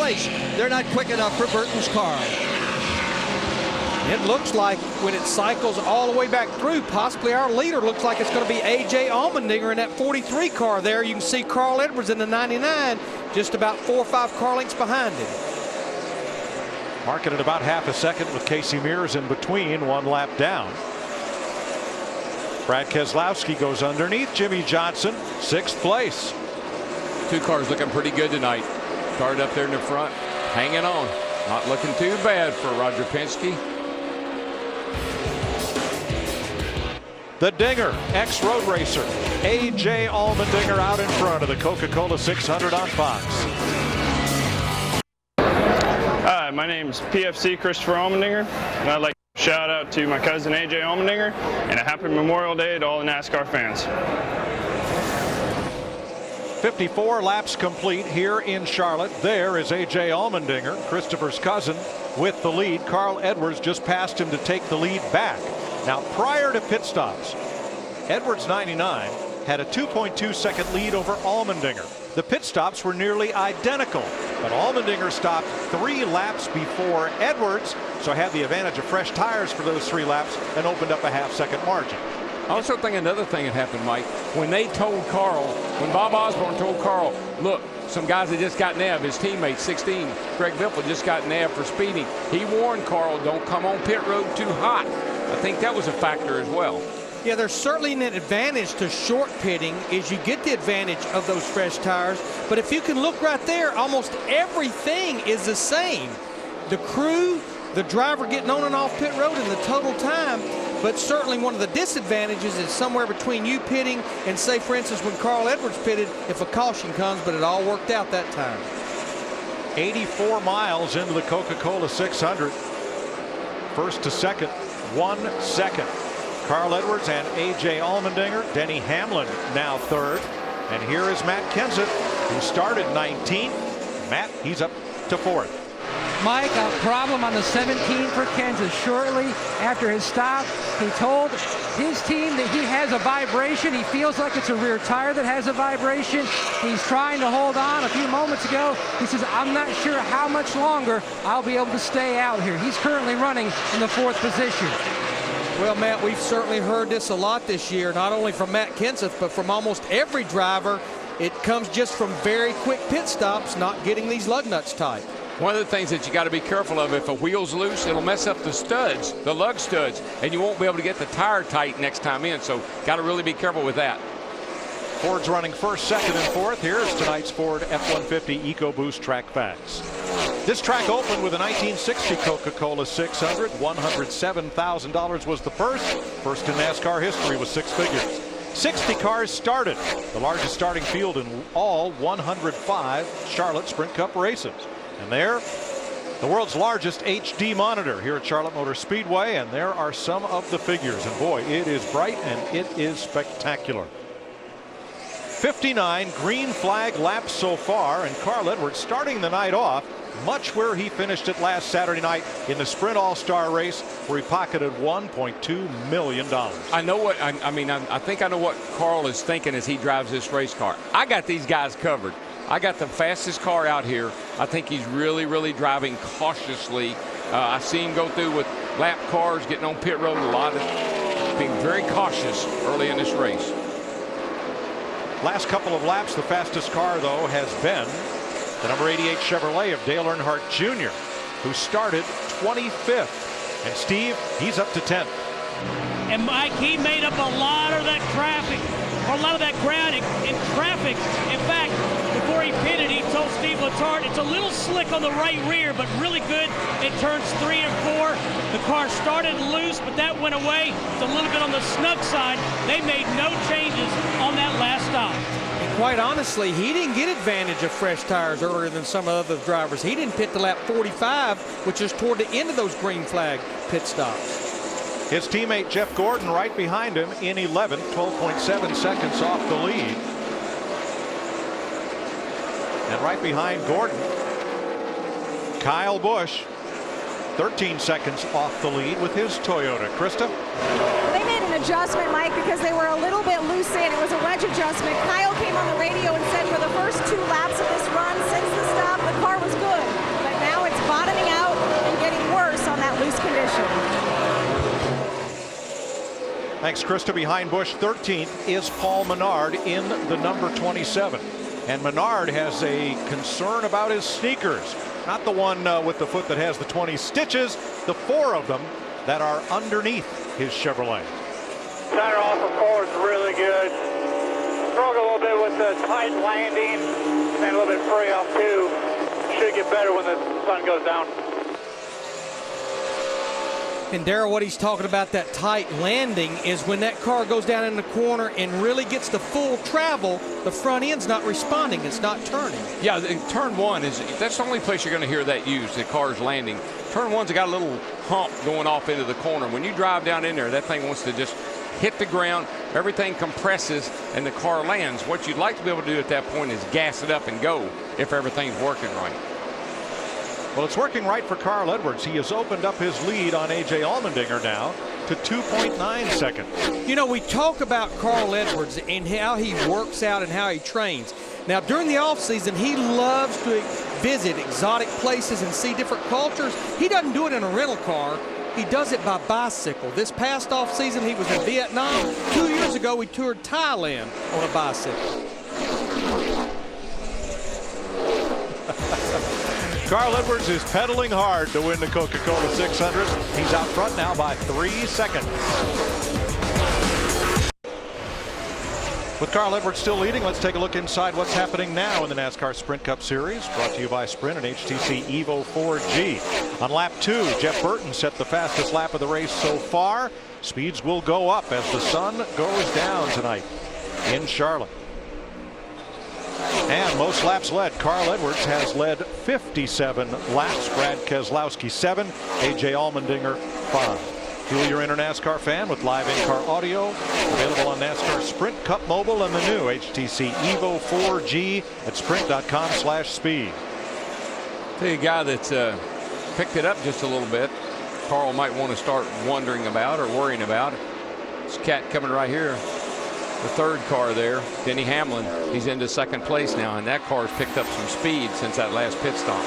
place. They're not quick enough for Burton's car. It looks like when it cycles all the way back through, possibly our leader looks like it's going to be A.J. Allmendinger in that 43 car there. You can see Carl Edwards in the 99, just about 4 or 5 car lengths behind him. Marking at about half a second with Casey Mears in between, 1 lap down. Brad Keselowski goes underneath Jimmy Johnson, 6th place. 2 cars looking pretty good tonight. Started up there in the front, hanging on. Not looking too bad for Roger Penske. The Dinger, ex-road racer, A.J. Allmendinger out in front of the Coca-Cola 600 on Fox. Hi, my name's PFC Christopher Allmendinger, and I'd like to shout out to my cousin A.J. Allmendinger and a happy Memorial Day to all the NASCAR fans. 54 laps complete here in Charlotte. There is A.J. Allmendinger, Christopher's cousin, with the lead. Carl Edwards just passed him to take the lead back. Now, prior to pit stops, Edwards 99 had a 2.2 second lead over Allmendinger. The pit stops were nearly identical, but Allmendinger stopped 3 laps before Edwards, so had the advantage of fresh tires for those 3 laps and opened up a half-second margin. I also think another thing that happened, Mike, when they told Carl, when Bob Osborne told Carl, look, some guys that just got nabbed, his teammate 16, Greg Biffle, just got nabbed for speeding. He warned Carl, don't come on pit road too hot. I think that was a factor as well. Yeah, there's certainly an advantage to short pitting is you get the advantage of those fresh tires. But if you can look right there, almost everything is the same. The crew, the driver getting on and off pit road, and the total time. But certainly one of the disadvantages is somewhere between you pitting and, say, for instance, when Carl Edwards pitted, if a caution comes, but it all worked out that time. 84 miles into the Coca-Cola 600. First to second, 1 second. Carl Edwards and A.J. Allmendinger. Denny Hamlin now 3rd. And here is Matt Kenseth, who started 19th. Matt, he's up to 4th. Mike, a problem on the 17 for Kenseth. Shortly after his stop, he told his team that he has a vibration. He feels like it's a rear tire that has a vibration. He's trying to hold on. A few moments ago, he says, I'm not sure how much longer I'll be able to stay out here. He's currently running in the 4th position. Well, Matt, we've certainly heard this a lot this year, not only from Matt Kenseth, but from almost every driver. It comes just from very quick pit stops, not getting these lug nuts tight. One of the things that you got to be careful of, if a wheel's loose, it'll mess up the studs, the lug studs, and you won't be able to get the tire tight next time in. So got to really be careful with that. Ford's running 1st, 2nd, and 4th. Here's tonight's Ford F-150 EcoBoost track facts. This track opened with a 1960 Coca-Cola 600. $107,000 was the purse. First in NASCAR history with 6 figures. 60 cars started, the largest starting field in all 105 Charlotte Sprint Cup races. And there, the world's largest HD monitor here at Charlotte Motor Speedway, and there are some of the figures. And boy, it is bright and it is spectacular. 59 green flag laps so far, and Carl Edwards starting the night off much where he finished it last Saturday night in the Sprint All-Star race, where he pocketed $1.2 million. I know what I think I know what Carl is thinking as he drives this race car. I got these guys covered. I got the fastest car out here. I think he's really driving cautiously. I see him go through with lap cars, getting on pit road, a lot of being very cautious early in this race. Last couple of laps, the fastest car, though, has been the number 88 Chevrolet of Dale Earnhardt Jr., who started 25th. And Steve, he's up to 10th. And Mike, he made up a lot of that traffic, or a lot of that ground in traffic. In fact, before he pitted, he told Steve Letarte, it's a little slick on the right rear, but really good in turns 3 and 4. The car started loose, but that went away. It's a little bit on the snug side. They made no changes on that last stop. And quite honestly, he didn't get advantage of fresh tires earlier than some other drivers. He didn't pit to lap 45, which is toward the end of those green flag pit stops. His teammate Jeff Gordon right behind him in 11th, 12.7 seconds off the lead. And right behind Gordon, Kyle Busch, 13 seconds off the lead with his Toyota. Krista? They made an adjustment, Mike, because they were a little bit loose in. It was a wedge adjustment. Kyle came on the radio and said for the first 2 laps of this run since the stop, the car was good. Thanks, Krista. Behind Busch, 13th is Paul Menard in the number 27. And Menard has a concern about his sneakers. Not the one with the foot that has the 20 stitches, the 4 of them that are underneath his Chevrolet. Center off of 4 is really good. Struggle a little bit with the tight landing, and a little bit free off 2. Should get better when the sun goes down. And Darrell, what he's talking about, that tight landing, is when that car goes down in the corner and really gets the full travel, the front end's not responding. It's not turning. Yeah, turn 1 that's the only place you're going to hear that used, the car's landing. Turn 1's got a little hump going off into the corner. When you drive down in there, that thing wants to just hit the ground, everything compresses, and the car lands. What you'd like to be able to do at that point is gas it up and go if everything's working right. Well, it's working right for Carl Edwards. He has opened up his lead on A.J. Allmendinger now to 2.9 seconds. You know, we talk about Carl Edwards and how he works out and how he trains. Now, during the offseason, he loves to visit exotic places and see different cultures. He doesn't do it in a rental car. He does it by bicycle. This past offseason, he was in Vietnam. 2 years ago, he toured Thailand on a bicycle. Carl Edwards is pedaling hard to win the Coca-Cola 600. He's out front now by 3 seconds. With Carl Edwards still leading, let's take a look inside what's happening now in the NASCAR Sprint Cup Series, brought to you by Sprint and HTC Evo 4G. On lap 2, Jeff Burton set the fastest lap of the race so far. Speeds will go up as the sun goes down tonight in Charlotte. And most laps led. Carl Edwards has led 57 laps. Brad Keselowski 7. A.J. Allmendinger 5. Fuel your inner NASCAR fan with live in-car audio. Available on NASCAR Sprint Cup Mobile and the new HTC Evo 4G at sprint.com/speed. Tell you a guy that's picked it up just a little bit. Carl might want to start wondering about or worrying about. This cat coming right here. The third car there, Denny Hamlin, he's into second place now, and that car's picked up some speed since that last pit stop.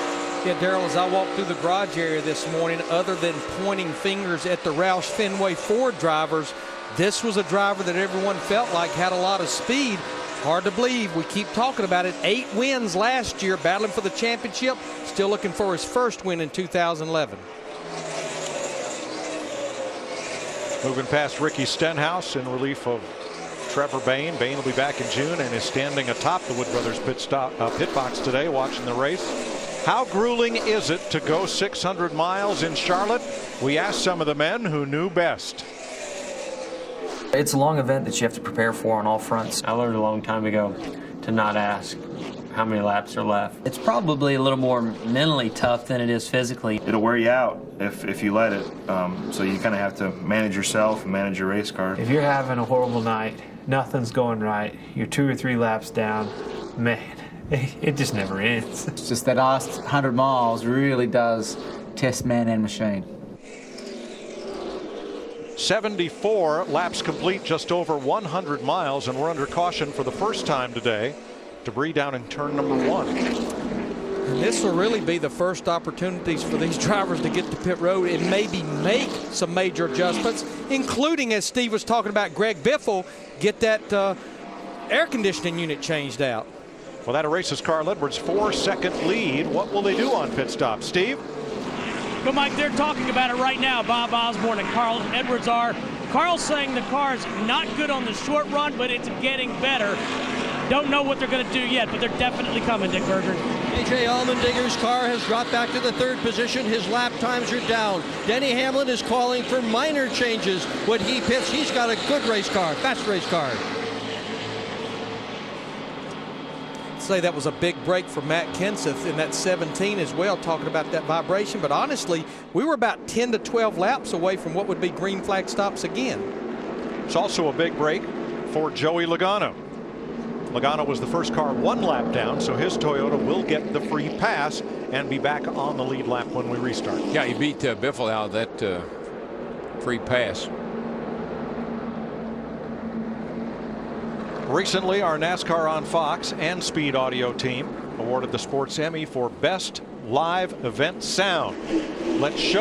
Yeah, Darrell, as I walked through the garage area this morning, other than pointing fingers at the Roush Fenway Ford drivers, this was a driver that everyone felt like had a lot of speed. Hard to believe. We keep talking about it. 8 wins last year, battling for the championship. Still looking for his first win in 2011. Moving past Ricky Stenhouse in relief of Trevor Bayne. Bayne will be back in June and is standing atop the Wood Brothers pit box today watching the race. How grueling is it to go 600 miles in Charlotte? We asked some of the men who knew best. It's a long event that you have to prepare for on all fronts. I learned a long time ago to not ask how many laps are left. It's probably a little more mentally tough than it is physically. It'll wear you out if you let it. So you kind of have to manage yourself and manage your race car. If you're having a horrible night, nothing's going right, you're 2 or 3 laps down, man, it just never ends. It's just that last 100 miles really does test man and machine. 74 laps complete, just over 100 miles, and we're under caution for the first time today. Debris down in turn number 1. And this will really be the first opportunities for these drivers to get to pit road and maybe make some major adjustments, including, as Steve was talking about, Greg Biffle, get that air conditioning unit changed out. Well, that erases Carl Edwards' 4-second lead. What will they do on pit stop, Steve? But Mike, they're talking about it right now. Bob Osborne and Carl Edwards are. Carl's saying the car's not good on the short run, but it's getting better. Don't know what they're going to do yet, but they're definitely coming, Dick Berger. A.J. Allmendinger's car has dropped back to the 3rd position. His lap times are down. Denny Hamlin is calling for minor changes when he pits. He's got a good race car, fast race car. Say that was a big break for Matt Kenseth in that 17 as well, talking about that vibration. But honestly, we were about 10 to 12 laps away from what would be green flag stops again. It's also a big break for Joey Logano. Logano was the first car 1 lap down, so his Toyota will get the free pass and be back on the lead lap when we restart. Yeah, he beat Biffle out of that free pass. Recently, our NASCAR on Fox and Speed Audio team awarded the Sports Emmy for Best Live Event Sound. Let's show